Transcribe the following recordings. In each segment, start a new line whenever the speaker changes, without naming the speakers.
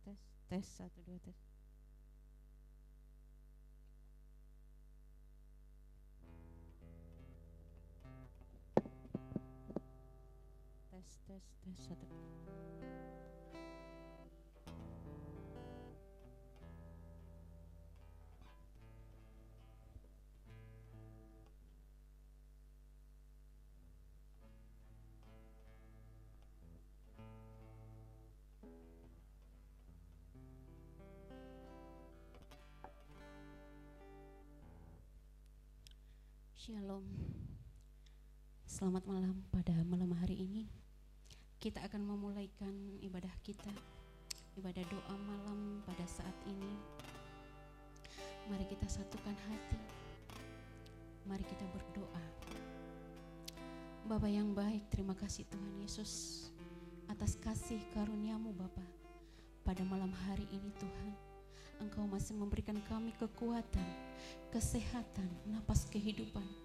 tes tes 1 2 tes tes 1. Shalom. Selamat malam. Pada malam hari ini kita akan memulaikan ibadah kita, ibadah doa malam pada saat ini. Mari kita satukan hati, mari kita berdoa. Bapa yang baik, terima kasih Tuhan Yesus atas kasih karunia-Mu Bapa. Pada malam hari ini Tuhan, Engkau masih memberikan kami kekuatan, kesehatan, napas kehidupan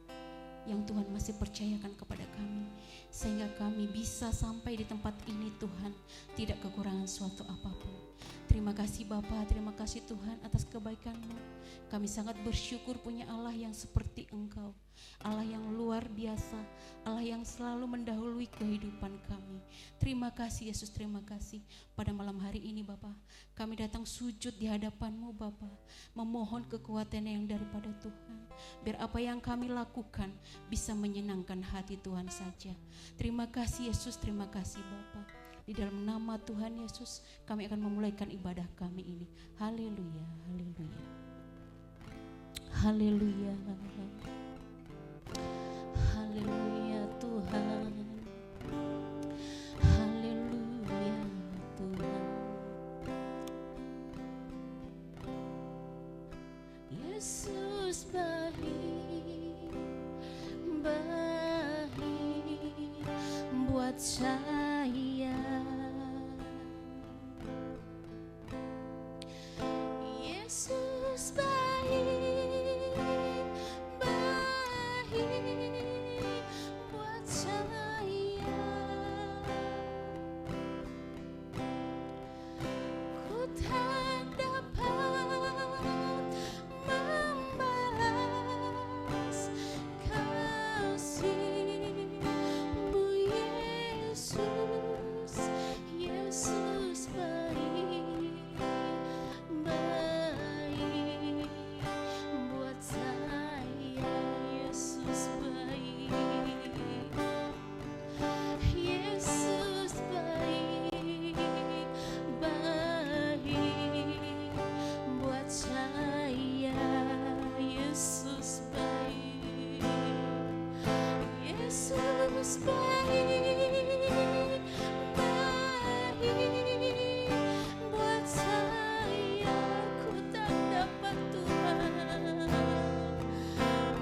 yang Tuhan masih percayakan kepada kami, sehingga kami bisa sampai di tempat ini Tuhan, tidak kekurangan suatu apapun. Terima kasih Bapa, terima kasih Tuhan atas kebaikan-Mu. Kami sangat bersyukur punya Allah yang seperti Engkau, Allah yang luar biasa, Allah yang selalu mendahului kehidupan kami. Terima kasih Yesus, terima kasih. Pada malam hari ini Bapa, kami datang sujud di hadapan-Mu Bapa, memohon kekuatan yang daripada Tuhan, biar apa yang kami lakukan bisa menyenangkan hati Tuhan saja. Terima kasih Yesus, terima kasih Bapa. Di dalam nama Tuhan Yesus kami akan memulaikan ibadah kami ini. Haleluya, haleluya, haleluya, haleluya Tuhan, haleluya Tuhan. Yesus baik, baik buat saya. Yesus baik, baik buat saya. Ku tak dapat membalas kasih-Mu Yesus. Yesus baik, baik buat saya. Yesus baik, Yesus baik, baik buat saya. Yesus baik, Yesus baik, baik buat saya. Ku tak dapat Tuhan,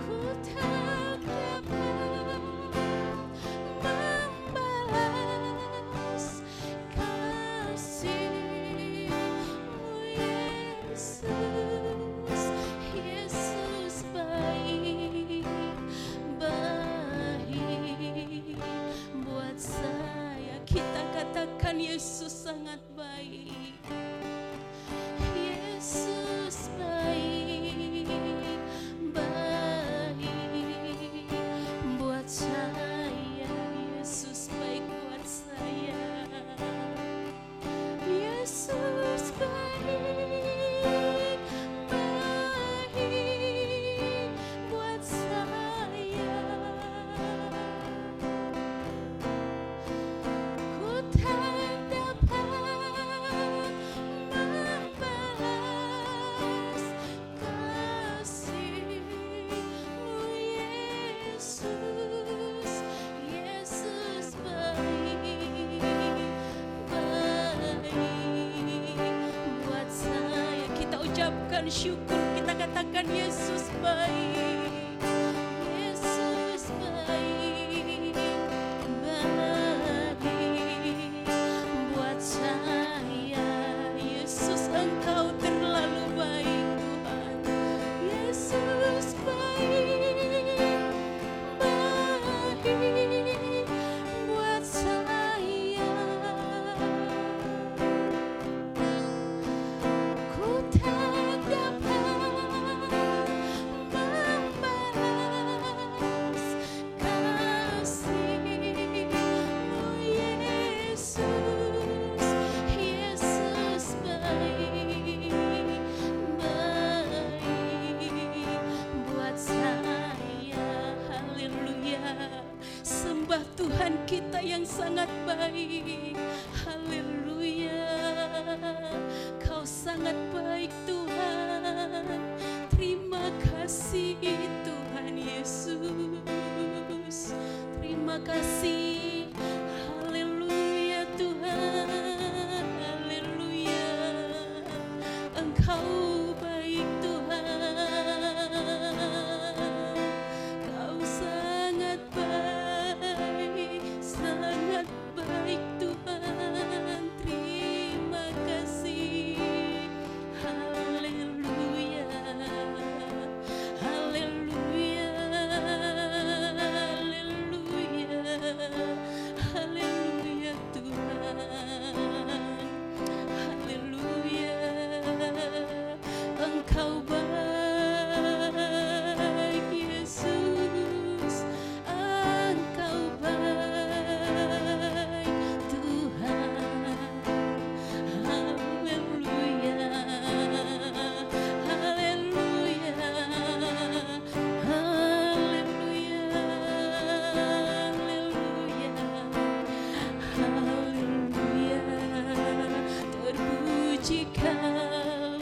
ku tak dapat membalas kasih-Mu Yesus. Yesus baik, baik buat saya. Kita katakan Yesus sangat baik. Yesus baik, baik buat saya. Yesus baik buat saya. Yesus baik, baik buat saya. Ku tak dapat membalas kasih-Mu Yesus. Yesus baik, baik buat saya. Kita ucapkan syukur, kita katakan Yesus baik. Yesus baik, baik buat saya. Yesus Engkau terlalu baik Tuhan. Yesus baik, baik buat saya. sangat baik. Haleluya, Kau sangat baik Tuhan. Terima kasih Tuhan Yesus. Terima kasih. Haleluya Tuhan. Haleluya. Engkau baik Tuhan. Kau sangat baik. Sangat baik Tuhan. Terima kasih. Haleluya. Haleluya. Haleluya. Haleluya Tuhan. Haleluya. Engkau baik Yesus. Engkau baik Tuhan. Haleluya. Haleluya. Haleluya. Haleluya. Terpuji Kau,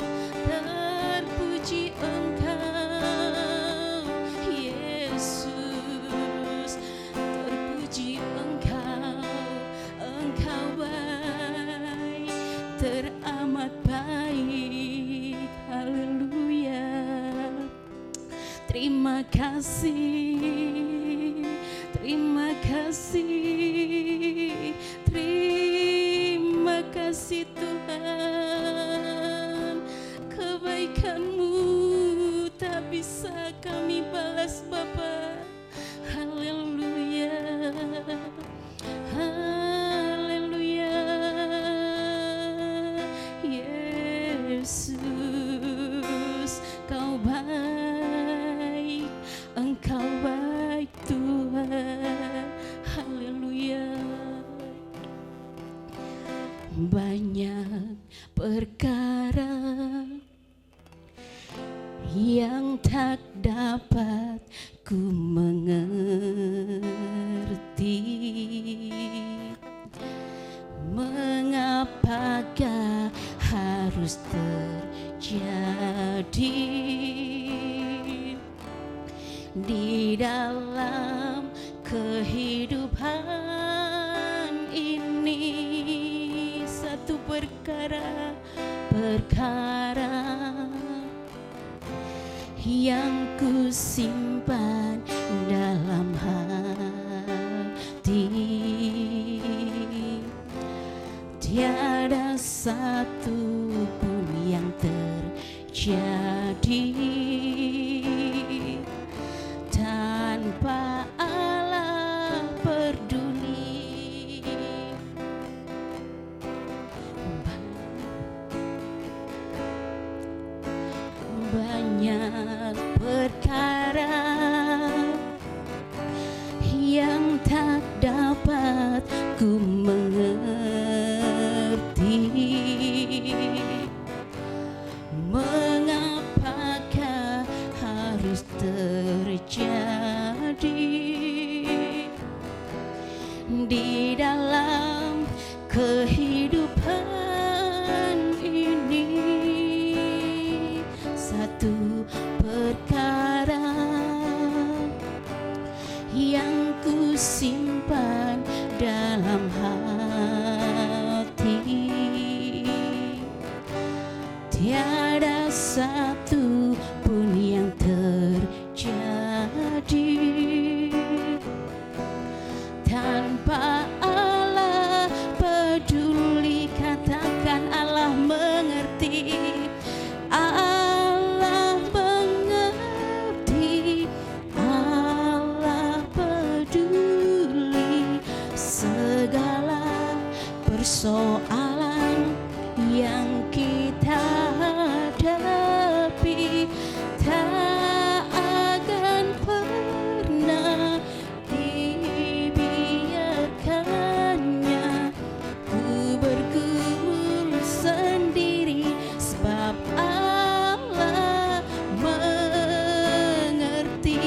terpuji Engkau Yesus. Terpuji Engkau, Engkau baik, teramat baik. Haleluya. Terima kasih, terima kasih, terima kasih Tuhan. Kebaikan-Mu tak bisa kami balas Bapa. Haleluya. Haleluya. Yesus, Kau baik, Engkau baik Tuhan. Haleluya. Banyak perkara yang tak dapat ku mengerti. Mengapakah harus terjadi di dalam kehidupan ini? Satu perkara yang ku simpan dalam hati, tiada satu pun yang terjadi tanpa Allah peduli. Banyak perkara yang tak dapat ku mengerti. Mengapakah harus terjadi di dalam kehidupan ini? Satu perkara yang ku simpan dalam hati, tiada satu pun yang terjadi tanpa Allah peduli. Katakan Allah mengerti. Allah mengerti, Allah peduli segala persoalan yang kita hadapi. Tak akan pernah dibiarkannya ku bergumul sendiri, sebab Allah mengerti.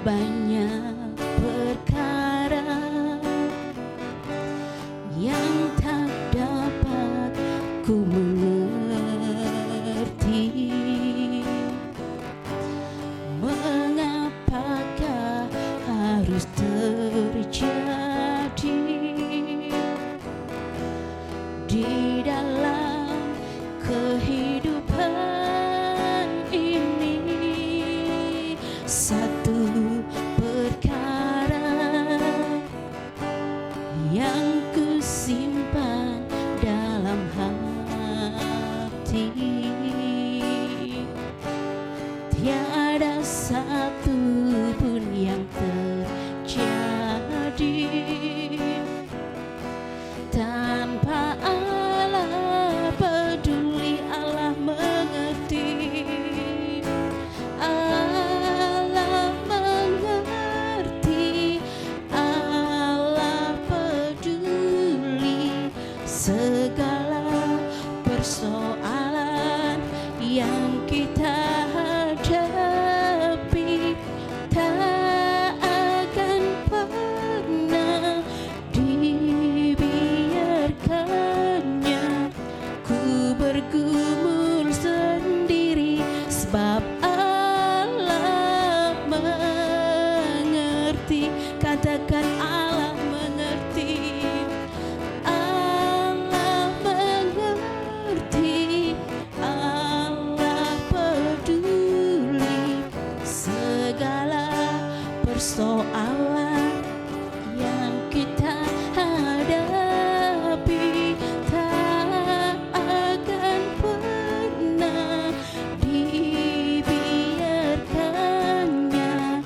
banyak perkara yang tak dapat ku mengerti. Mengapakah harus terjadi di dalam kehidupan ini? Satu perkara yang ku simpan dalam hati, tiada satu pun yang terjadi tanpa Allah peduli. Allah mengerti, Allah mengerti, Allah peduli segala persoalan yang kita hadapi. Tak akan pernah dibiarkannya ku bergumul sendiri, sebab Allah mengerti. Katakan Allah mengerti, Allah mengerti, Allah peduli segala persoalan yang kita hadapi. Tak akan pernah dibiarkannya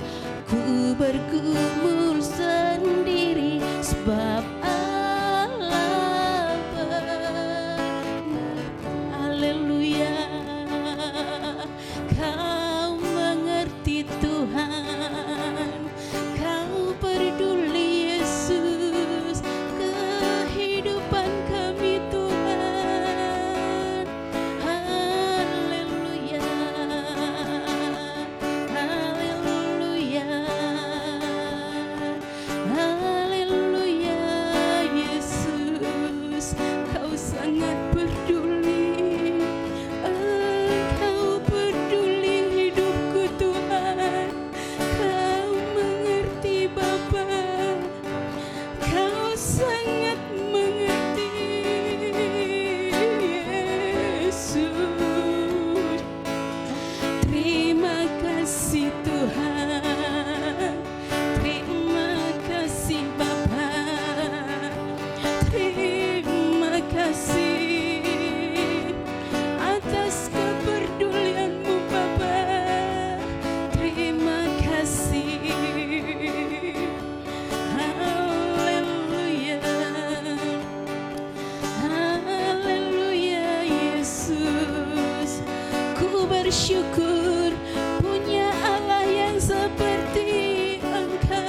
ku bergumul sendiri, sebab Allah haleluya. Kau mengerti Tuhan, Kau peduli Yesus, kehidupan kami Tuhan. Haleluya, haleluya, haleluya. Yesus, Kau sangat peduli, Kau peduli hidupku Tuhan. Kau mengerti Bapa, Kau sangat mengerti Yesus. Terima kasih Tuhan, terima kasih Bapa, terima kasih atas kepedulian-Mu Bapa. Terima kasih. Haleluya, haleluya. Yesus, ku bersyukur punya Allah yang seperti Engkau,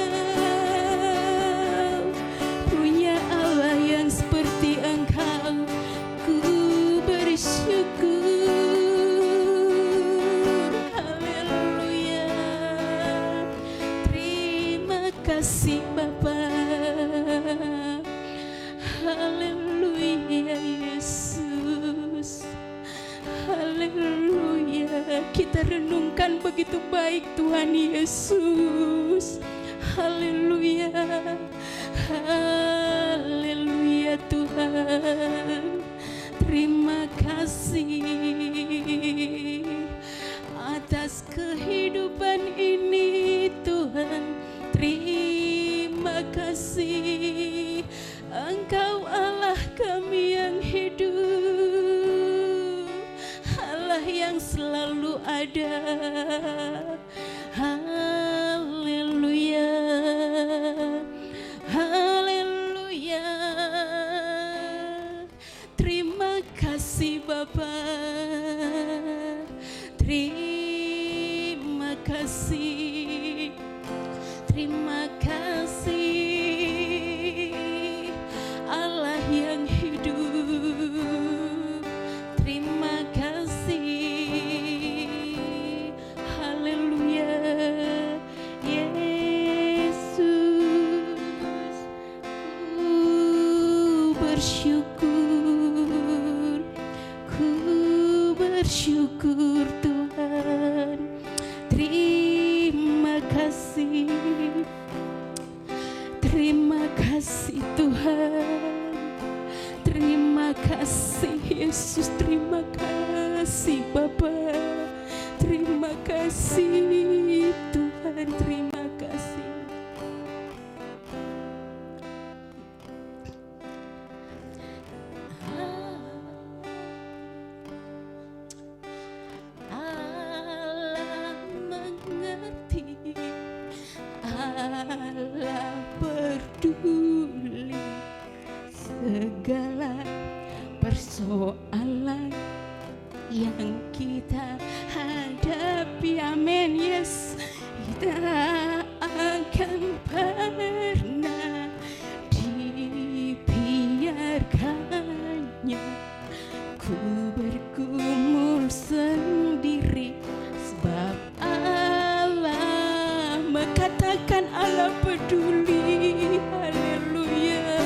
punya Allah yang seperti Engkau. Ku bersyukur, haleluya. Terima kasih Bapa, haleluya. Yesus, haleluya. Kita renungkan begitu baik Tuhan Yesus. Haleluya, haleluya Tuhan. Terima kasih atas kehidupan ini Tuhan. Terima kasih, Engkau Allah kami yang hidup, Allah yang selalu ada. Haleluya, haleluya. Terima kasih Bapa, terima kasih, terima kasih Allah yang hidup. Terima kasih, haleluya. Yesus. tak akan pernah dibiarkannya ku bergumul sendiri, sebab Allah mengatakan Allah peduli. Haleluya.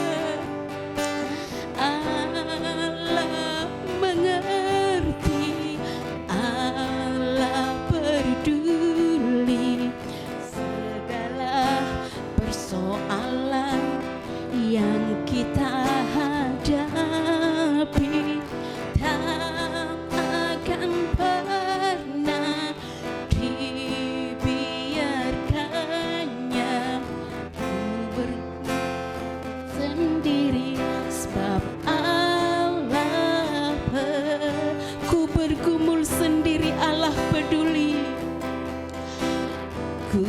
Allah mengerti, Allah peduli segala persoalan yang kita hadapi. Tak akan pernah dibiarkannya ku sendiri, sebab Allah ku bergumul sendiri, Allah peduli. Ku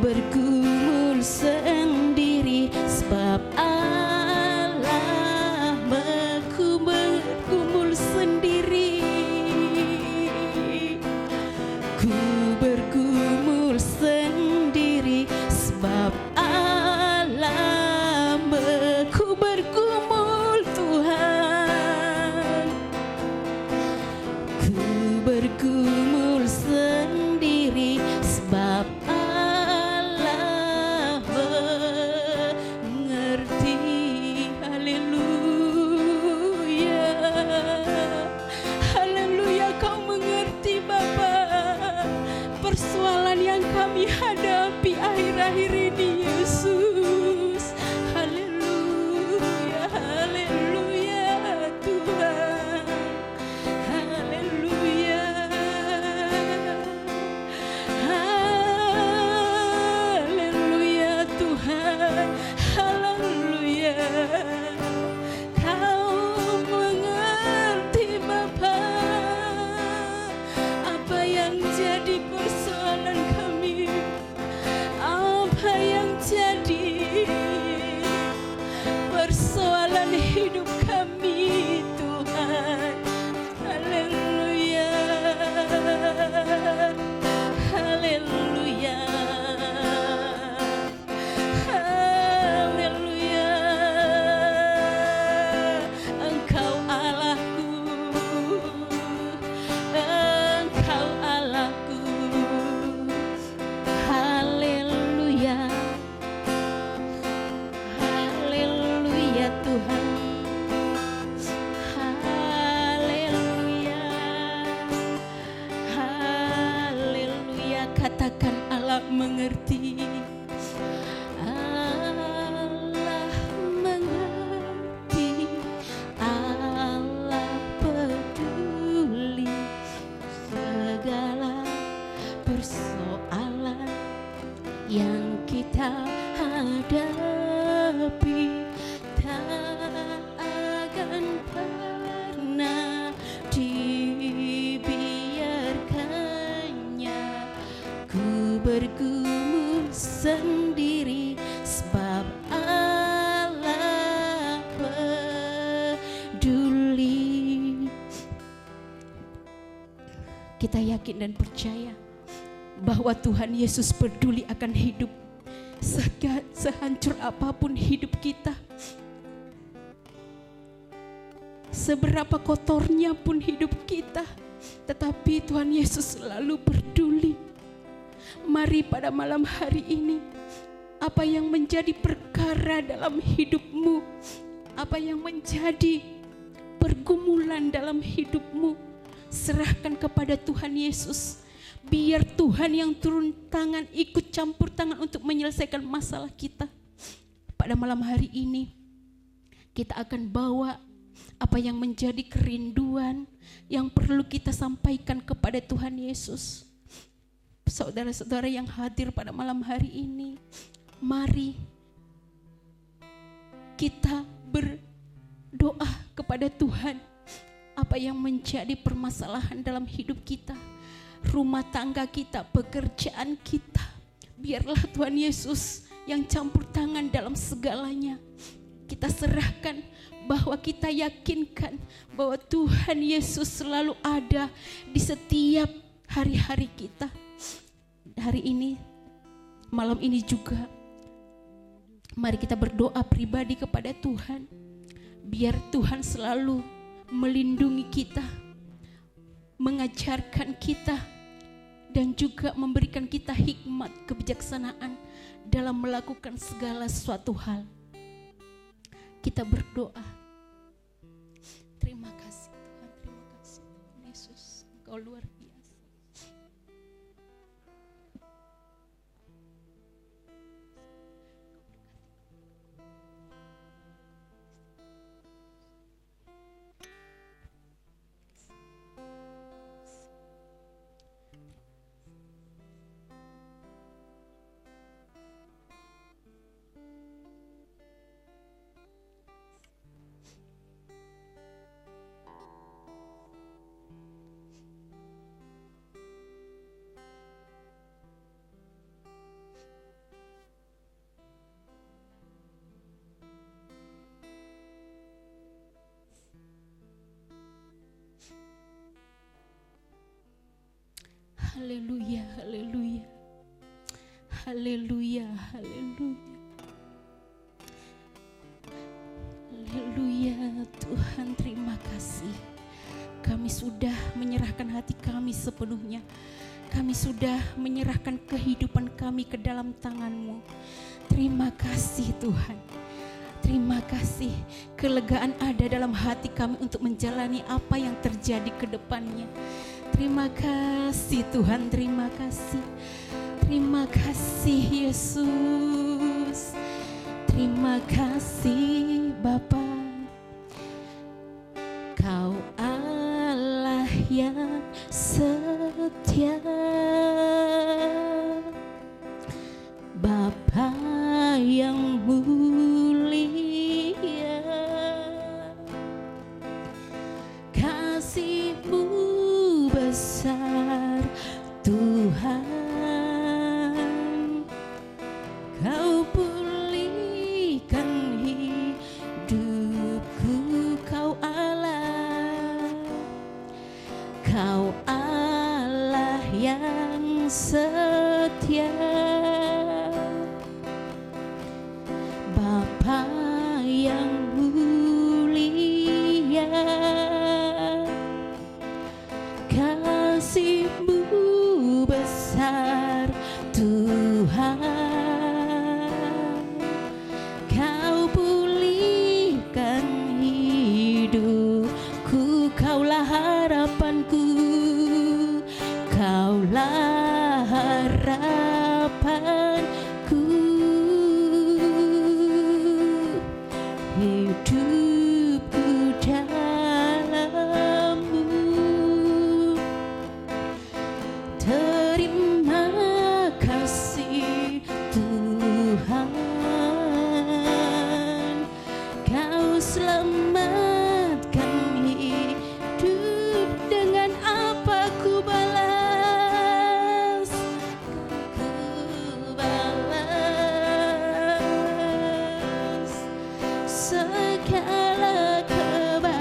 bergumul sendiri, sebab Allah ku bergumul sendiri. Ku bergumul sendiri, sebab Allah ku bergumul Tuhan. Ku bergumul sendiri, sebab Allah mengerti. Haleluya. Haleluya, kau mengerti Bapa persoalan yang kami hadapi akhir-akhir ini, Yesus. Haleluya, haleluya Tuhan. Haleluya. Haleluya Tuhan. Haleluya. Kau mengerti Bapa apa yang jadi persoalan kami, apa yang jadi persoalan hidup kami Tuhan. Haleluya. Haleluya. Haleluya. Engkau Allahku, Engkau Allahku. Haleluya. Haleluya Tuhan. Haleluya. Haleluya. Katakan Allah mengerti. Allah mengerti. Allah peduli segala persoalan yang kita hadapi. Tak akan pernah dibiarkannya ku bergumul sendiri, sebab Allah peduli. Kita yakin dan percaya bahwa Tuhan Yesus peduli akan hidup. Sehancur apapun hidup kita, seberapa kotornya pun hidup kita, tetapi Tuhan Yesus selalu peduli. Mari pada malam hari ini, apa yang menjadi perkara dalam hidupmu, apa yang menjadi pergumulan dalam hidupmu, serahkan kepada Tuhan Yesus. Biar Tuhan yang turun tangan, ikut campur tangan untuk menyelesaikan masalah kita. Pada malam hari ini, kita akan bawa apa yang menjadi kerinduan yang perlu kita sampaikan kepada Tuhan Yesus. Saudara-saudara yang hadir pada malam hari ini, mari kita berdoa kepada Tuhan. Apa yang menjadi permasalahan dalam hidup kita, rumah tangga kita, pekerjaan kita, biarlah Tuhan Yesus yang campur tangan dalam segalanya. Kita serahkan, bahwa kita yakinkan bahwa Tuhan Yesus selalu ada di setiap hari-hari kita. Hari ini malam ini juga mari kita berdoa pribadi kepada Tuhan. Biar Tuhan selalu melindungi kita, mengajarkan kita, dan juga memberikan kita hikmat kebijaksanaan dalam melakukan segala suatu hal. Kita berdoa. Terima kasih Tuhan, terima kasih Yesus, Engkau luar biasa. Haleluya, haleluya, haleluya, haleluya, haleluya. Tuhan, terima kasih. Kami sudah menyerahkan hati kami sepenuhnya. Kami sudah menyerahkan kehidupan kami ke dalam tangan-Mu. Terima kasih Tuhan. Terima kasih. Kelegaan ada dalam hati kami untuk menjalani apa yang terjadi ke depannya. Terima kasih Tuhan, terima kasih. Terima kasih Yesus. Terima kasih Bapa. Kau Allah yang setia, Bapa yang mulia, kasih-Mu besar Tuhan. Kau pulihkan hidupku, Kau Allah, Kau Allah yang setia, Bapa yang mulia, kasih-Mu besar Tuhan. Kau pulihkan hidupku, Kaulah harapanku, Kaulah harapanku. Hidupku dalam-Mu. Terima kasih Tuhan. Kau selamatkan hidup, dengan apa ku balas? Ku balas segala kebaikan-Mu.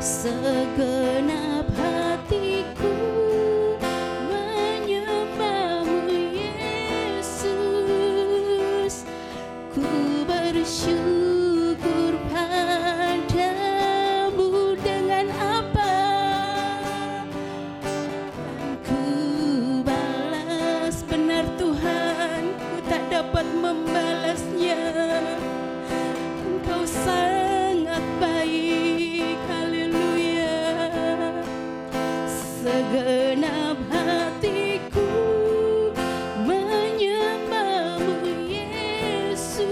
Segenap hatiku menyembah-Mu Yesus. Ku bersyukur padamu, dengan apa kan ku balas? Benar Tuhan, ku tak dapat membalasnya. Engkau sangat baik, haleluya. Segenap hatiku menyembah-Mu Yesus.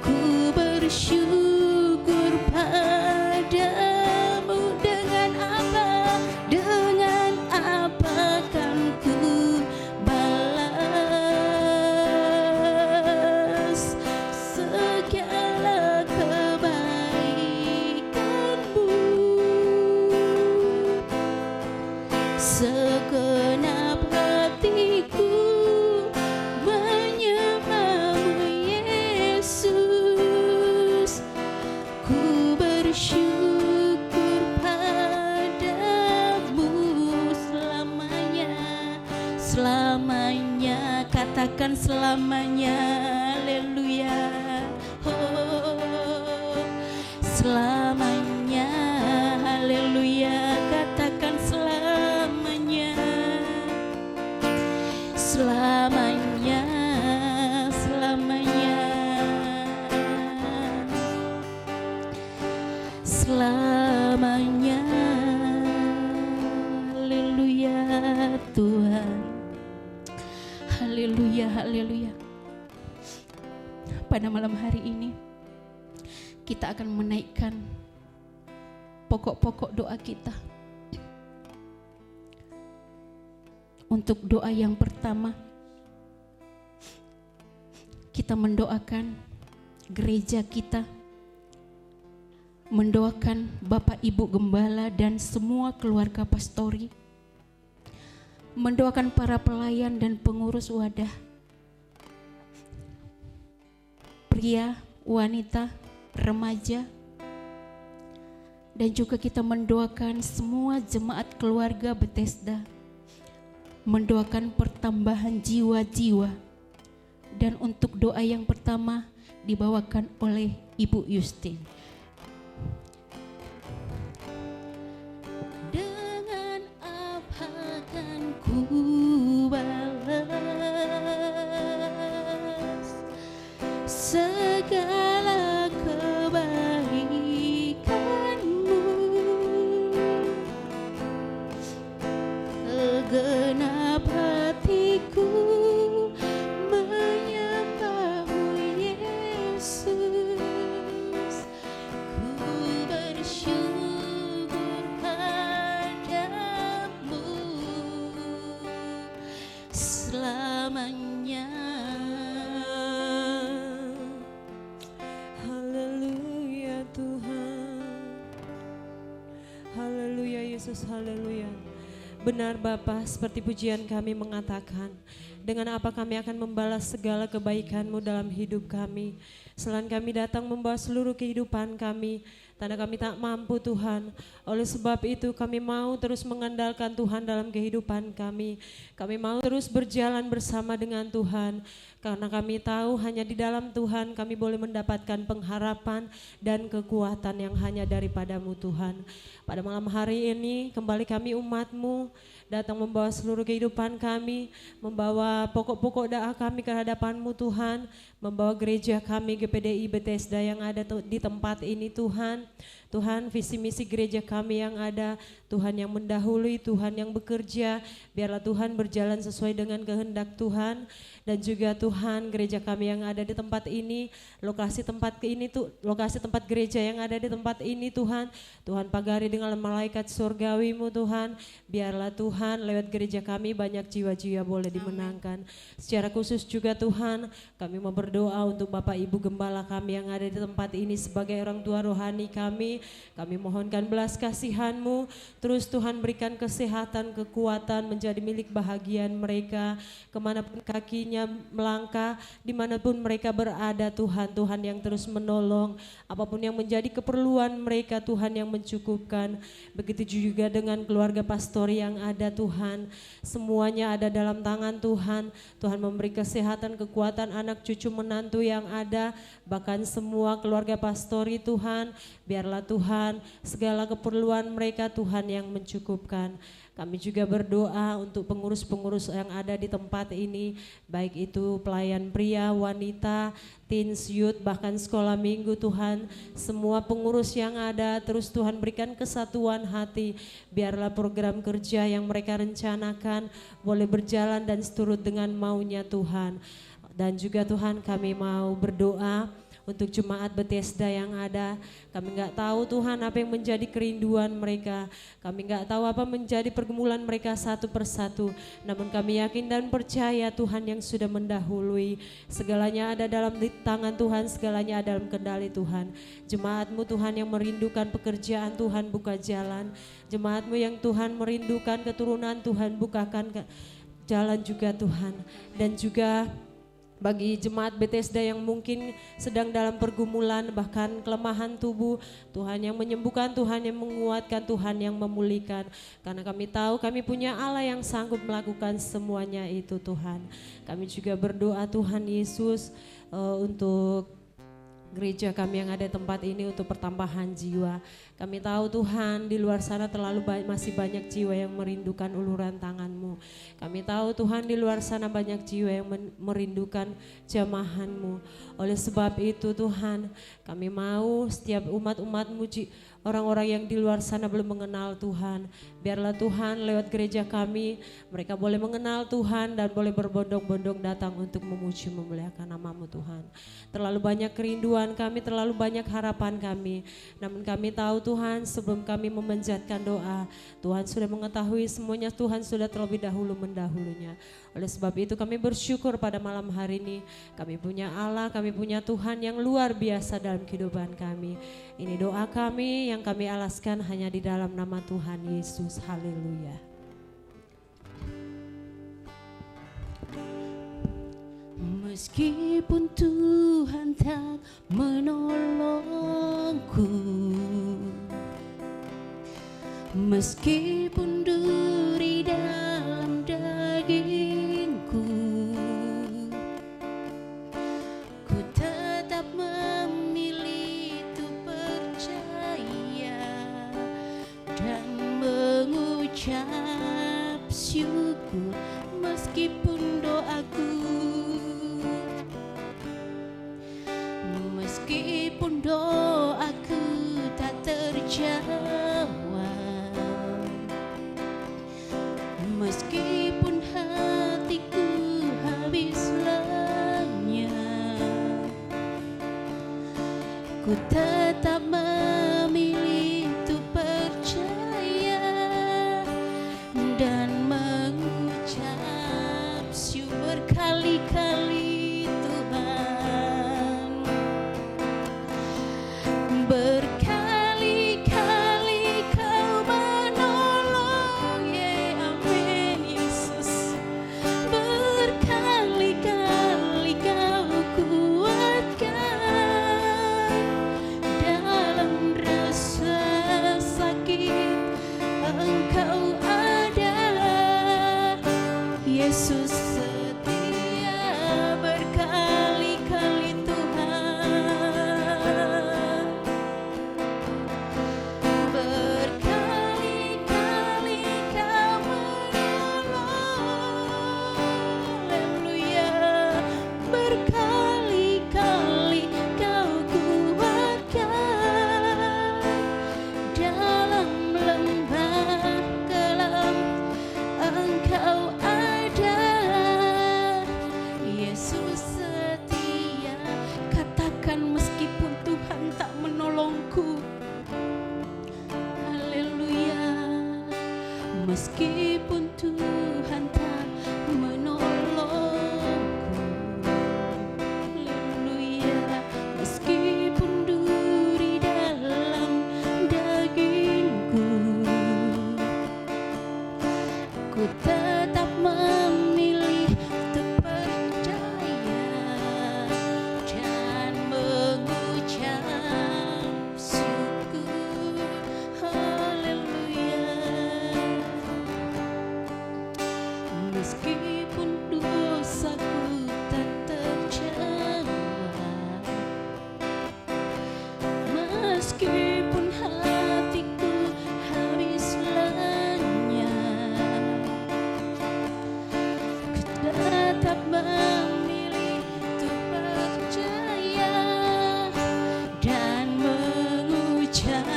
Ku bersyukur padamu, dengan apa? Dengan apa kan ku balas segala kebaikan-Mu? Segenap hatiku menyembah-Mu Yesus. Ku bersyukur padamu, selamanya, katakan selamanya, haleluya. Oh, selamanya, haleluya, katakan selamanya, selamanya, selamanya, selamanya, haleluya Tuhan, haleluya, haleluya. Pada malam hari ini kita akan menaikkan pokok-pokok doa kita. Untuk doa yang pertama, kita mendoakan gereja kita, mendoakan Bapak Ibu Gembala dan semua keluarga pastori, mendoakan para pelayan dan pengurus wadah, pria, wanita, remaja, dan juga kita mendoakan semua jemaat keluarga Bethesda, mendoakan pertambahan jiwa-jiwa. Dan untuk doa yang pertama dibawakan oleh Ibu Yustin. Dengan apa akan ku balas segala kebaikanmu, segenap hatiku menyembahmu Yesus, ku bersyukur padamu selamanya.
Haleluya Tuhan, haleluya Yesus, haleluya. Benar Bapa, seperti pujian kami mengatakan, dengan apa kami akan membalas segala kebaikan-Mu dalam hidup kami. Selain kami datang membawa seluruh kehidupan kami, tanda kami tak mampu Tuhan. Oleh sebab itu kami mau terus mengandalkan Tuhan dalam kehidupan kami. Kami mau terus berjalan bersama dengan Tuhan. Karena kami tahu hanya di dalam Tuhan kami boleh mendapatkan pengharapan dan kekuatan yang hanya daripada-Mu Tuhan. Pada malam hari ini kembali kami umat-Mu datang membawa seluruh kehidupan kami, membawa pokok-pokok doa kami ke hadapan-Mu Tuhan, membawa gereja kami GPDI Bethesda yang ada di tempat ini Tuhan. Tuhan, visi misi gereja kami yang ada, Tuhan yang mendahului, Tuhan yang bekerja, biarlah Tuhan berjalan sesuai dengan kehendak Tuhan. Dan juga Tuhan, gereja kami yang ada di tempat ini, lokasi tempat gereja yang ada di tempat ini Tuhan, Tuhan pagari dengan malaikat surgawi-Mu Tuhan, biarlah Tuhan lewat gereja kami banyak jiwa-jiwa boleh dimenangkan. Secara khusus juga Tuhan, kami mau berdoa untuk Bapak Ibu Gembala kami yang ada di tempat ini sebagai orang tua rohani kami mohonkan belas kasihan-Mu, terus Tuhan berikan kesehatan, kekuatan menjadi milik bahagian mereka, kemanapun kakinya melangkah, dimanapun mereka berada Tuhan, Tuhan yang terus menolong, apapun yang menjadi keperluan mereka Tuhan yang mencukupkan. Begitu juga dengan keluarga pastori yang ada Tuhan, semuanya ada dalam tangan Tuhan. Tuhan memberi kesehatan, kekuatan anak cucu menantu yang ada, bahkan semua keluarga pastori Tuhan, biarlah Tuhan segala keperluan mereka Tuhan yang mencukupkan. Kami juga berdoa untuk pengurus-pengurus yang ada di tempat ini, baik itu pelayan pria, wanita, teens, youth, bahkan sekolah minggu Tuhan. Semua pengurus yang ada terus Tuhan berikan kesatuan hati, biarlah program kerja yang mereka rencanakan boleh berjalan dan seturut dengan maunya Tuhan. Dan juga Tuhan kami mau berdoa untuk jemaat Bethesda yang ada. Kami enggak tahu Tuhan apa yang menjadi kerinduan mereka. Kami enggak tahu apa menjadi pergumulan mereka satu persatu. Namun kami yakin dan percaya Tuhan yang sudah mendahului. Segalanya ada dalam tangan Tuhan, segalanya ada dalam kendali Tuhan. Jemaat-Mu Tuhan yang merindukan pekerjaan, Tuhan buka jalan. Jemaat-Mu yang Tuhan merindukan keturunan, Tuhan bukakan jalan juga Tuhan. Dan juga Bagi jemaat Bethesda yang mungkin sedang dalam pergumulan bahkan kelemahan tubuh, Tuhan yang menyembuhkan, Tuhan yang menguatkan, Tuhan yang memulihkan. Karena kami tahu kami punya Allah yang sanggup melakukan semuanya itu Tuhan. Kami juga berdoa Tuhan Yesus untuk gereja kami yang ada di tempat ini untuk pertambahan jiwa. Kami tahu Tuhan di luar sana masih banyak jiwa yang merindukan uluran tangan-Mu. Kami tahu Tuhan di luar sana banyak jiwa yang merindukan jamahan-Mu. Oleh sebab itu Tuhan, kami mau setiap umat-umat-Mu, orang-orang yang di luar sana belum mengenal Tuhan, biarlah Tuhan lewat gereja kami, mereka boleh mengenal Tuhan dan boleh berbondong-bondong datang untuk memuji memuliakan nama-Mu Tuhan. Terlalu banyak kerinduan kami, terlalu banyak harapan kami, namun kami tahu Tuhan sebelum kami memanjatkan doa, Tuhan sudah mengetahui semuanya, Tuhan sudah terlebih dahulu mendahulunya. Oleh sebab itu kami bersyukur pada malam hari ini, kami punya Allah, kami punya Tuhan yang luar biasa dalam kehidupan kami. Ini doa kami yang kami alaskan hanya di dalam nama Tuhan Yesus. Haleluya.
Meskipun Tuhan tak menolongku, meskipun duri dalam dagingku, ku tetap memilih untuk percaya dan mengucap syukur. Meskipun doaku, meskipun doaku tak terjawab, meskipun hatiku habis lenyap, ku tetap memilih untuk percaya dan mengucap syukur berkali-kali Tuhan. Berkali-kali Kau menolong, amin Yesus. Berkali-kali Kau kuatkan dalam rasa sakit, Engkau ada, Yesus setia. Berkali-kali Tuhan, berkali-kali Kau menolong, haleluya. Berkali-kali Kau kuatkan dalam lembah kelam, Engkau ada, Yesus setia. Katakan meskipun Tuhan tak menolongku, haleluya. Meskipun Tuhan tak menolongku, haleluya. Meskipun duri dalam dagingku, ku tetap memilih untuk percaya dan mengucap syukur, haleluya. Meskipun dosaku tak terjawab, meskipun hatiku habis lenyap, ku tetap memilih untuk percaya dan mengucap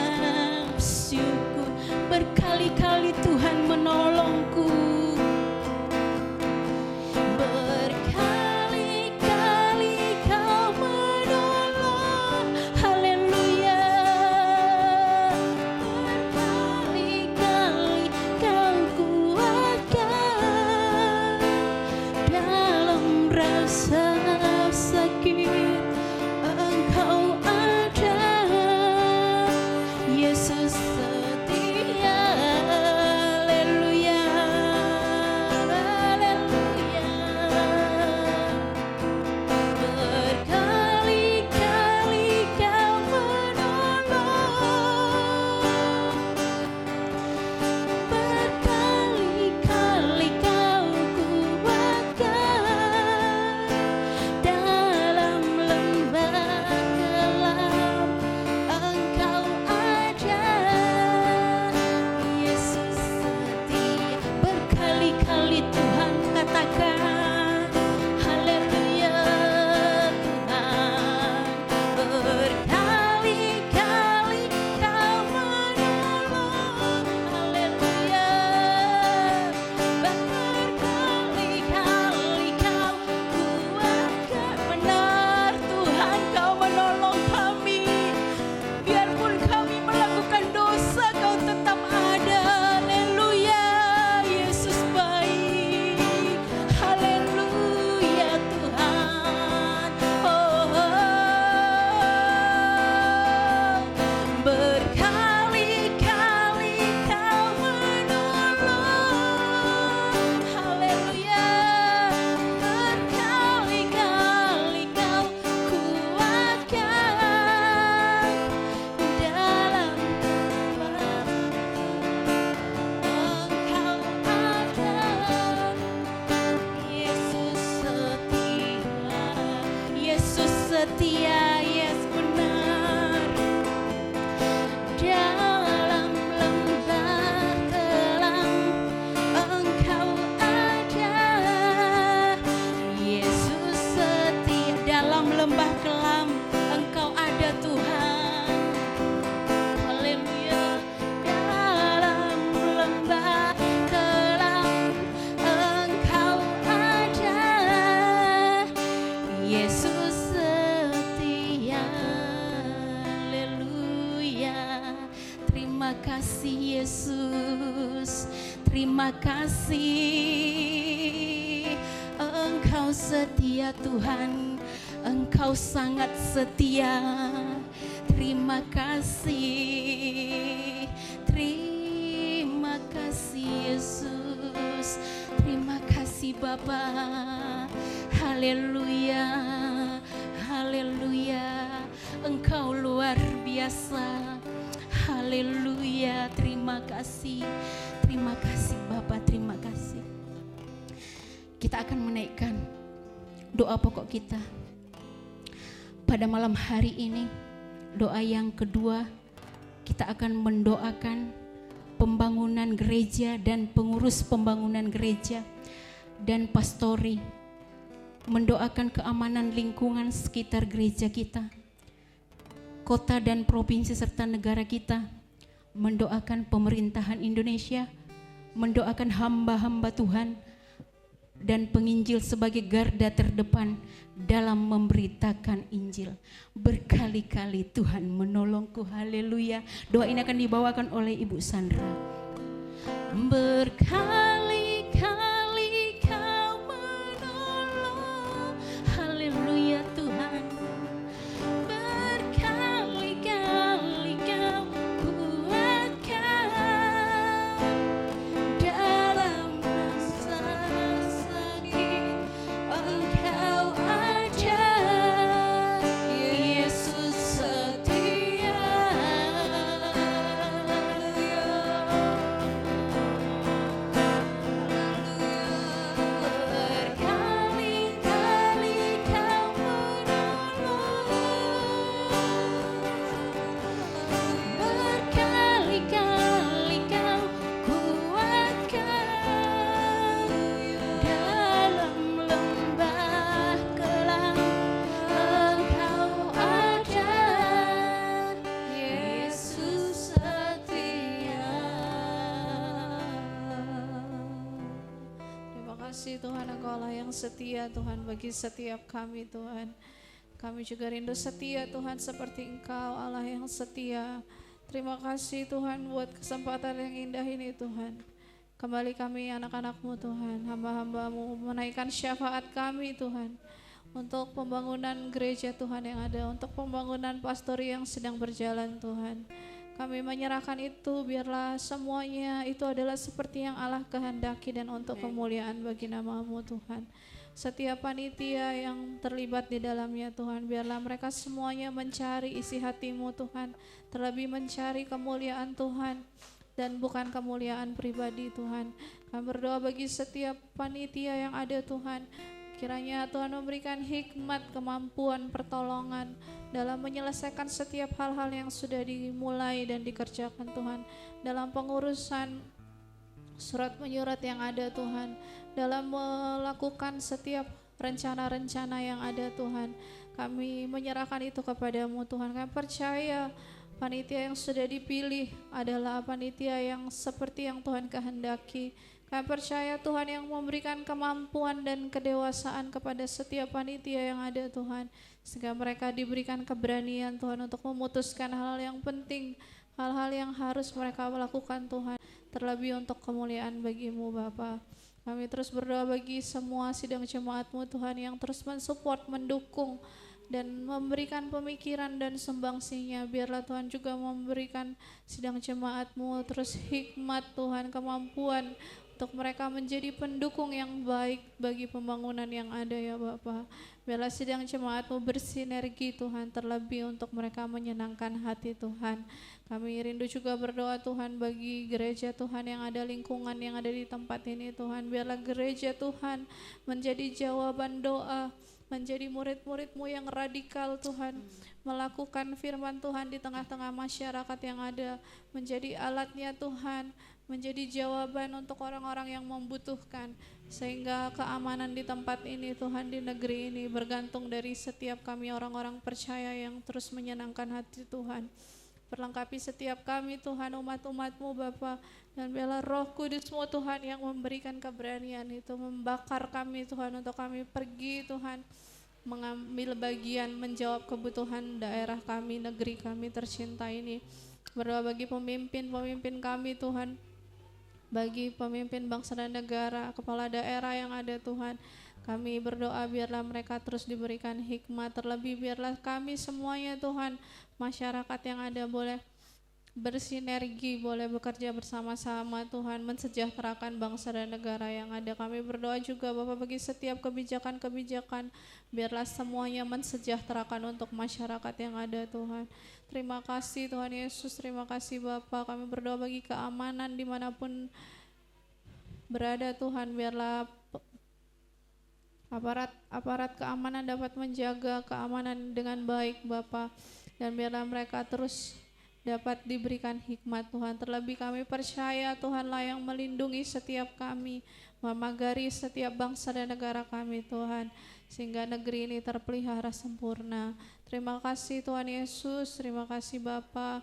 syukur. Berkali-kali Tuhan menolongku, setia, yes benar. Dalam lembah kelam Engkau ada, Yesus setia. Dalam lembah kelam Engkau ada Tuhan. Haleluya. Dalam lembah kelam Engkau ada, Yesus setia. Haleluya. Terima kasih Yesus, terima kasih. Engkau setia Tuhan, Engkau sangat setia. Terima kasih, terima kasih Yesus, terima kasih Bapa. Haleluya, haleluya. Engkau luar biasa. Haleluya, terima kasih Bapa, terima kasih. Kita akan menaikkan doa pokok kita pada malam hari ini. Doa yang kedua, kita akan mendoakan pembangunan gereja dan pengurus pembangunan gereja dan pastori, mendoakan keamanan lingkungan sekitar gereja kita, kota dan provinsi serta negara kita, mendoakan pemerintahan Indonesia, mendoakan hamba-hamba Tuhan dan penginjil sebagai garda terdepan dalam memberitakan Injil. Berkali-kali Tuhan menolongku. Haleluya. Doa ini akan dibawakan oleh Ibu Sandra. Berkali-kali Kau menolong. Haleluya Tuhan. Berkali-kali Kau kuatkan dalam masa sakit. Engkau ada, Yesus setia. Berkali-kali Kau menolong, berkali-kali Kau kuatkan dalam lembah kelam. Engkau ada, Yesus setia.
Terima kasih Tuhan, Engkau Allah yang setia Tuhan bagi setiap kami Tuhan. Kami juga rindu setia Tuhan seperti Engkau Allah yang setia. Terima kasih Tuhan buat kesempatan yang indah ini Tuhan. Kembali kami anak-anak-Mu Tuhan, hamba-hamba-Mu menaikkan syafaat kami Tuhan. Untuk pembangunan gereja Tuhan yang ada, untuk pembangunan pastori yang sedang berjalan Tuhan. Kami menyerahkan itu, biarlah semuanya itu adalah seperti yang Allah kehendaki dan untuk kemuliaan bagi nama-Mu Tuhan. Setiap panitia yang terlibat di dalamnya Tuhan, biarlah mereka semuanya mencari isi hati-Mu Tuhan, terlebih mencari kemuliaan Tuhan dan bukan kemuliaan pribadi Tuhan. Kami berdoa bagi setiap panitia yang ada Tuhan, kiranya Tuhan memberikan hikmat, kemampuan, pertolongan dalam menyelesaikan setiap hal-hal yang sudah dimulai dan dikerjakan Tuhan, dalam pengurusan surat menyurat yang ada Tuhan, dalam melakukan setiap rencana-rencana yang ada Tuhan. Kami menyerahkan itu kepadamu Tuhan. Kami percaya panitia yang sudah dipilih adalah panitia yang seperti yang Tuhan kehendaki. Kami percaya Tuhan yang memberikan kemampuan dan kedewasaan kepada setiap panitia yang ada Tuhan, sehingga mereka diberikan keberanian Tuhan untuk memutuskan hal yang penting, hal-hal yang harus mereka lakukan Tuhan, terlebih untuk kemuliaan bagi-Mu Bapa. Kami terus berdoa bagi semua sidang jemaat-Mu Tuhan yang terus mensupport, mendukung dan memberikan pemikiran dan sumbangsinya. Biarlah Tuhan juga memberikan sidang jemaat-Mu terus hikmat Tuhan, kemampuan untuk mereka menjadi pendukung yang baik bagi pembangunan yang ada ya Bapa. Biarlah sidang jemaat-Mu bersinergi Tuhan, terlebih untuk mereka menyenangkan hati Tuhan. Kami rindu juga berdoa Tuhan bagi gereja Tuhan yang ada, lingkungan yang ada di tempat ini Tuhan. Biarlah gereja Tuhan menjadi jawaban doa menjadi murid-murid-Mu yang radikal Tuhan, melakukan firman Tuhan di tengah-tengah masyarakat yang ada, menjadi alatnya Tuhan, menjadi jawaban untuk orang-orang yang membutuhkan, sehingga keamanan di tempat ini Tuhan, di negeri ini bergantung dari setiap kami orang-orang percaya yang terus menyenangkan hati Tuhan. Perlengkapi setiap kami Tuhan, umat-umat-Mu Bapa, dan biarlah Roh Kudus-Mu Tuhan yang memberikan keberanian itu, membakar kami Tuhan untuk kami pergi Tuhan, mengambil bagian menjawab kebutuhan daerah kami, negeri kami tercinta ini. Berdoa bagi pemimpin-pemimpin kami Tuhan, bagi pemimpin bangsa dan negara, kepala daerah yang ada Tuhan. Kami berdoa biarlah mereka terus diberikan hikmat, terlebih biarlah kami semuanya Tuhan, masyarakat yang ada boleh bersinergi, boleh bekerja bersama-sama Tuhan, mensejahterakan bangsa dan negara yang ada. Kami berdoa juga Bapak bagi setiap kebijakan-kebijakan, biarlah semuanya mensejahterakan untuk masyarakat yang ada Tuhan. Terima kasih Tuhan Yesus, terima kasih Bapak. Kami berdoa bagi keamanan dimanapun berada Tuhan, biarlah aparat keamanan dapat menjaga keamanan dengan baik Bapa, dan biarlah mereka terus dapat diberikan hikmat Tuhan. Terlebih kami percaya Tuhanlah yang melindungi setiap kami, memagari setiap bangsa dan negara kami Tuhan, sehingga negeri ini terpelihara sempurna. Terima kasih Tuhan Yesus, terima kasih Bapa.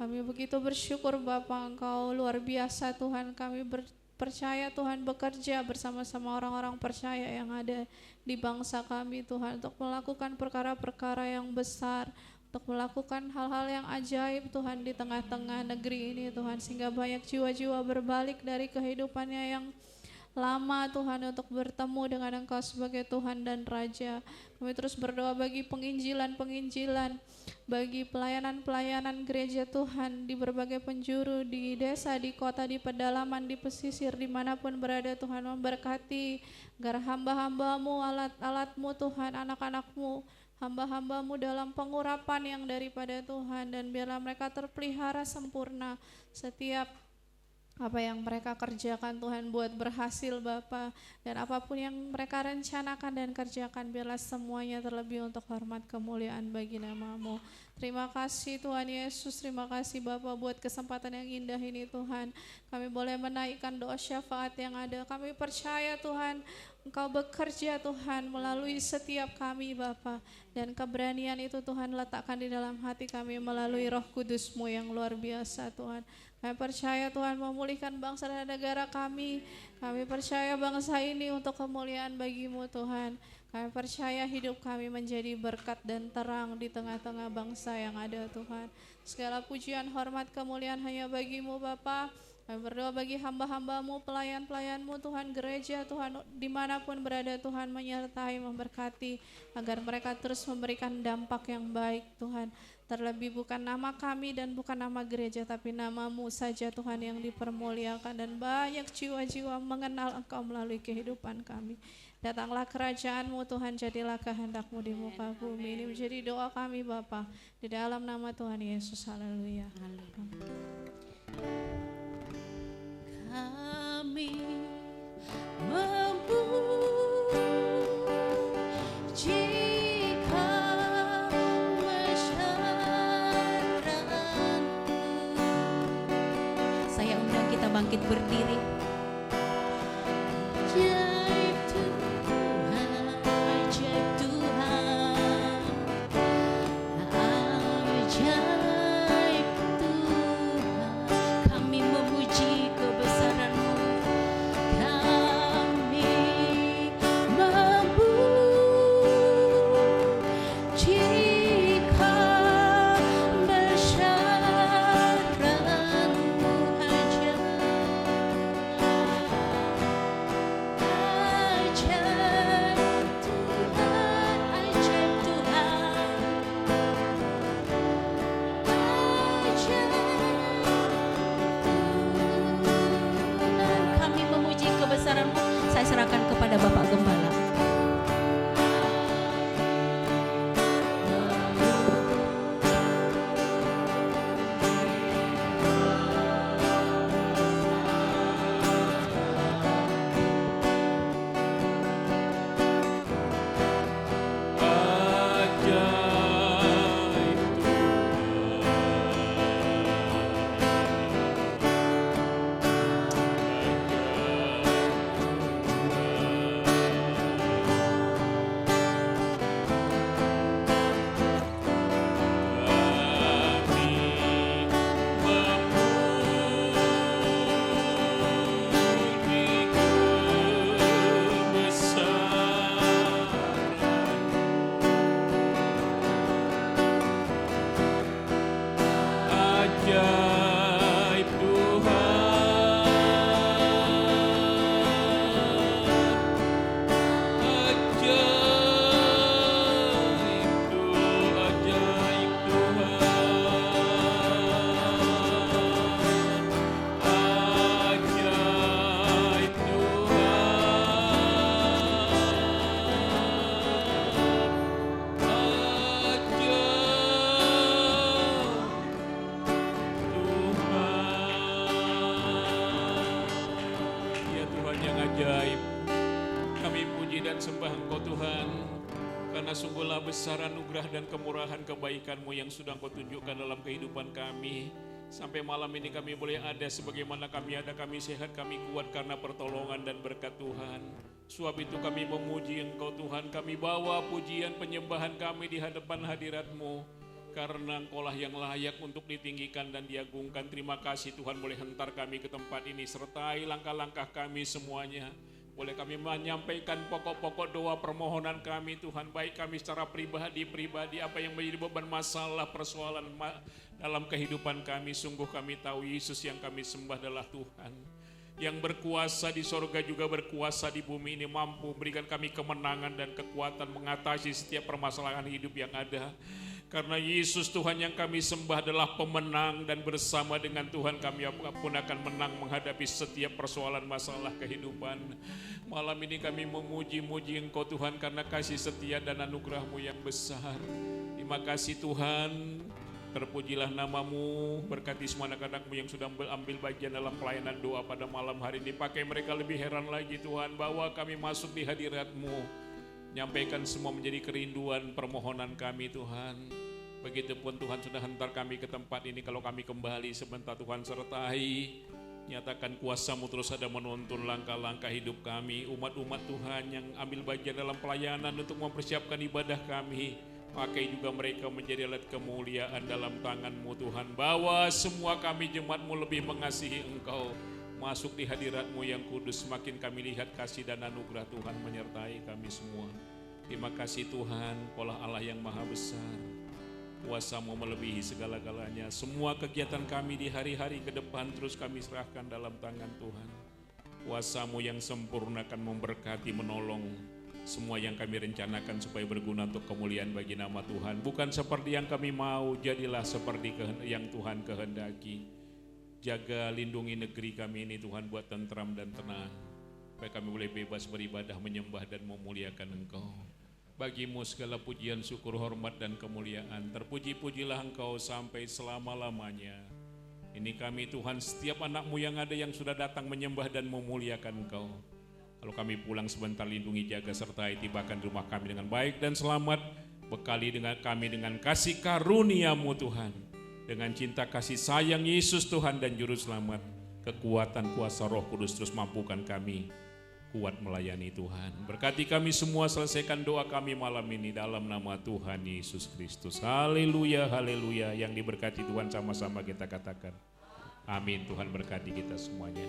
Kami begitu bersyukur Bapa, Engkau luar biasa Tuhan. Kami percaya Tuhan bekerja bersama-sama orang-orang percaya yang ada di bangsa kami Tuhan, untuk melakukan perkara-perkara yang besar, untuk melakukan hal-hal yang ajaib Tuhan di tengah-tengah negeri ini Tuhan, sehingga banyak jiwa-jiwa berbalik dari kehidupannya yang lama Tuhan untuk bertemu dengan Engkau sebagai Tuhan dan Raja. Kami terus berdoa bagi penginjilan-penginjilan, bagi pelayanan-pelayanan gereja Tuhan di berbagai penjuru, di desa, di kota, di pedalaman, di pesisir, dimanapun berada Tuhan. Memberkati agar hamba-hamba-Mu, alat-alat-Mu Tuhan, anak-anak-Mu, hamba-hamba-Mu dalam pengurapan yang daripada Tuhan, dan biarlah mereka terpelihara sempurna. Setiap apa yang mereka kerjakan Tuhan buat berhasil Bapa, dan apapun yang mereka rencanakan dan kerjakan, biarlah semuanya terlebih untuk hormat kemuliaan bagi nama-Mu. Terima kasih Tuhan Yesus, terima kasih Bapa buat kesempatan yang indah ini Tuhan. Kami boleh menaikkan doa syafaat yang ada. Kami percaya Tuhan, Engkau bekerja Tuhan melalui setiap kami Bapa, dan keberanian itu Tuhan letakkan di dalam hati kami melalui Roh Kudus-Mu yang luar biasa Tuhan. Kami percaya Tuhan memulihkan bangsa dan negara kami. Kami percaya bangsa ini untuk kemuliaan bagi-Mu Tuhan. Kami percaya hidup kami menjadi berkat dan terang di tengah-tengah bangsa yang ada Tuhan. Segala pujian, hormat, kemuliaan hanya bagi-Mu Bapa. Kami berdoa bagi hamba-hamba-Mu, pelayan-pelayan-Mu Tuhan, gereja Tuhan, dimanapun berada Tuhan, menyertai, memberkati, agar mereka terus memberikan dampak yang baik Tuhan. Terlebih bukan nama kami dan bukan nama gereja, tapi nama-Mu saja Tuhan yang dipermuliakan, dan banyak jiwa-jiwa mengenal Engkau melalui kehidupan kami. Datanglah kerajaan-Mu Tuhan, jadilah kehendak-Mu di muka bumi. Ini menjadi doa kami Bapa, di dalam nama Tuhan Yesus. Haleluya.
Kami memuji-Kau masyarakat. Saya undang kita bangkit berdiri. Ajaib Tuhan, ajaib Tuhan, ajaib Tuhan. Kami memuji kebesaran-Mu, kami memuji-Kau besaran-Mu, ajaib, ajaib Tuhan, ajaib Tuhan, ajaib. Kami memuji kebesaran-Mu. Saya serahkan kepada Bapak Gembala.
ajaib. Kami puji dan sembah Engkau Tuhan, karena sungguhlah besar anugerah dan kemurahan kebaikan-Mu yang sudah Engkau tunjukkan dalam kehidupan kami. Sampai malam ini kami boleh ada sebagaimana kami ada, kami sehat, kami kuat karena pertolongan dan berkat Tuhan. Sebab itu kami memuji Engkau Tuhan, kami bawa pujian penyembahan kami di hadapan hadirat-Mu. Karena Engkaulah yang layak untuk ditinggikan dan diagungkan. Terima kasih Tuhan boleh hentar kami ke tempat ini, sertai langkah-langkah kami semuanya. Boleh kami menyampaikan pokok-pokok doa permohonan kami Tuhan, baik kami secara pribadi, apa yang menjadi beban masalah, persoalan dalam kehidupan kami. Sungguh kami tahu Yesus yang kami sembah adalah Tuhan yang berkuasa di sorga juga berkuasa di bumi ini, mampu berikan kami kemenangan dan kekuatan mengatasi setiap permasalahan hidup yang ada. Karena Yesus Tuhan yang kami sembah adalah pemenang, dan bersama dengan Tuhan kami pun akan menang menghadapi setiap persoalan masalah kehidupan. Malam ini kami memuji-muji Engkau Tuhan karena kasih setia dan anugerah-Mu yang besar. Terima kasih Tuhan, terpujilah nama-Mu, berkati semua anak-anak-Mu yang sudah ambil bagian dalam pelayanan doa pada malam hari ini. Pakai mereka lebih heran lagi Tuhan, bahwa kami masuk di hadirat-Mu. Nyampaikan semua menjadi kerinduan permohonan kami Tuhan. Begitupun Tuhan sudah hantar kami ke tempat ini, kalau kami kembali sebentar Tuhan sertai. Nyatakan kuasa-Mu terus ada menuntun langkah-langkah hidup kami. Umat-umat Tuhan yang ambil bagian dalam pelayanan untuk mempersiapkan ibadah kami. Pakai juga mereka menjadi alat kemuliaan dalam tangan-Mu Tuhan. Bawa semua kami jemaat-Mu lebih mengasihi Engkau. Masuk di hadirat-Mu yang kudus, semakin kami lihat kasih dan anugerah Tuhan menyertai kami semua. Terima kasih Tuhan, Kaulah Allah yang maha besar. Kuasa-Mu melebihi segala-galanya. Semua kegiatan kami di hari-hari ke depan terus kami serahkan dalam tangan Tuhan. Kuasa-Mu yang sempurna akan memberkati, menolong semua yang kami rencanakan supaya berguna untuk kemuliaan bagi nama Tuhan. Bukan seperti yang kami mau, jadilah seperti yang Tuhan kehendaki. Jaga lindungi negeri kami ini Tuhan, buat tentram dan tenang, supaya kami boleh bebas beribadah, menyembah dan memuliakan Engkau. Bagi-Mu segala pujian, syukur, hormat dan kemuliaan. Terpuji-pujilah Engkau sampai selama-lamanya. Ini kami Tuhan, setiap anak-Mu yang ada yang sudah datang menyembah dan memuliakan Engkau. Kalau kami pulang sebentar, lindungi, jaga, sertai, tibakan rumah kami dengan baik dan selamat. Bekali dengan kami dengan kasih karunia-Mu Tuhan, dengan cinta kasih sayang Yesus Tuhan dan Juru Selamat. Kekuatan kuasa Roh Kudus terus mampukan kami kuat melayani Tuhan. Berkati kami semua, selesaikan doa kami malam ini dalam nama Tuhan Yesus Kristus. Haleluya, haleluya. Yang diberkati Tuhan sama-sama kita katakan amin. Tuhan berkati kita semuanya.